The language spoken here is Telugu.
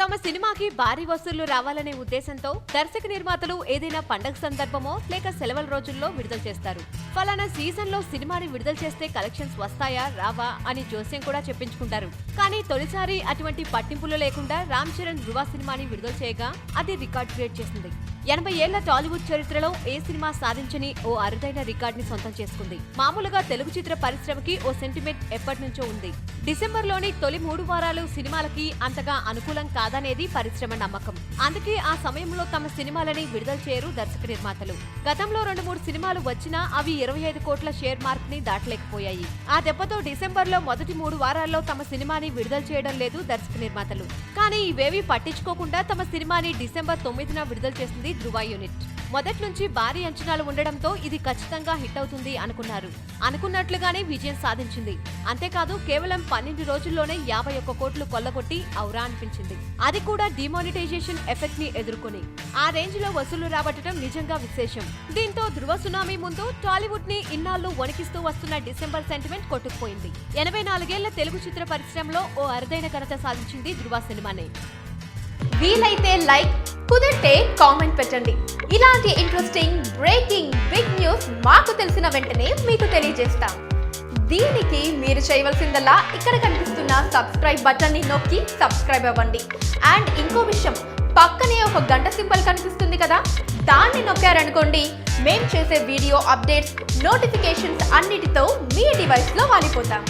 తమ సినిమాకి భారీ వసూళ్లు రావాలనే ఉద్దేశంతో దర్శక నిర్మాతలు ఏదైనా పండగ సందర్భమో లేక సెలవుల రోజుల్లో విడుదల చేస్తారు. ఫలానా సీజన్ లో సినిమాని విడుదల చేస్తే కలెక్షన్స్ వస్తాయా రావా అని జోస్యం కూడా చెప్పించుకుంటారు. కానీ తొలిసారి అటువంటి పట్టింపులు లేకుండా రామ్ చరణ్ ధృవ సినిమాని విడుదల చేయగా అది రికార్డ్ క్రియేట్ చేసింది. 80 ఏళ్ల టాలీవుడ్ చరిత్రలో ఏ సినిమా సాధించని ఓ అరుదైన రికార్డ్ ని సొంతం చేసుకుంది. మామూలుగా తెలుగు చిత్ర పరిశ్రమకి ఓ సెంటిమెంట్ ఎప్పటి నుంచో ఉంది. డిసెంబర్లోని తొలి 3 వారాలు సినిమాలకి అంతగా అనుకూలం కాదనేది పరిశ్రమ నమ్మకం. అందుకే ఆ సమయంలో తమ సినిమాలని విడుదల చేయరు దర్శక నిర్మాతలు. గతంలో 2-3 సినిమాలు వచ్చినా అవి 25 కోట్ల షేర్ మార్క్ ని దాటలేకపోయాయి. ఆ దెబ్బతో డిసెంబర్లో మొదటి 3 వారాల్లో తమ సినిమాని విడుదల చేయడం లేదు దర్శక నిర్మాతలు. కానీ ఇవేవి పట్టించుకోకుండా తమ సినిమాని డిసెంబర్ 9న విడుదల చేసింది ధృవ యూనిట్. మొదటి నుంచి భారీ అంచనాలు ఉండడంతో ఇది ఖచ్చితంగా హిట్ అవుతుంది అనుకున్నారు. అనుకున్నట్లుగానే విజయం సాధించింది. అంతేకాదు కేవలం 12 రోజుల్లోనే 51 కోట్లు కొల్లగొట్టి ఔరా అనిపించింది. అది కూడా డిమానిటైజేషన్ ఎఫెక్ట్ ని ఎదుర్కొని ఆ రేంజ్ లో వసూలు రాబట్టడం నిజంగా విశేషం. దీంతో ధృవ సునామీ ముందు టాలీవుడ్ ని ఇన్నాళ్లు వణికిస్తూ వస్తున్న డిసెంబర్ సెంటిమెంట్ కొట్టుకుపోయింది. 84 ఏళ్ల తెలుగు చిత్ర పరిశ్రమలో ఓ అరుదైన ఘనత సాధించింది ధృవ సినిమానే. వీలైతే లైక్, కుదిరితే కామెంట్ పెట్టండి. ఇలాంటి ఇంట్రెస్టింగ్ బ్రేకింగ్ బిగ్ న్యూస్ మాకు తెలిసిన వెంటనే మీకు తెలియజేస్తాం. దీనికి మీరు చేయవలసిందల్లా ఇక్కడ కనిపిస్తున్న సబ్స్క్రైబ్ బటన్ ని నొక్కి సబ్స్క్రైబ్ అవ్వండి. అండ్ ఇంకో విషయం, పక్కనే ఒక గంట సింబల్ కనిపిస్తుంది కదా, దాన్ని నొక్కారనుకోండి మేం చేసే వీడియో అప్డేట్స్, నోటిఫికేషన్స్ అన్నిటితో మీ డివైస్ లో వాలిపోతాం.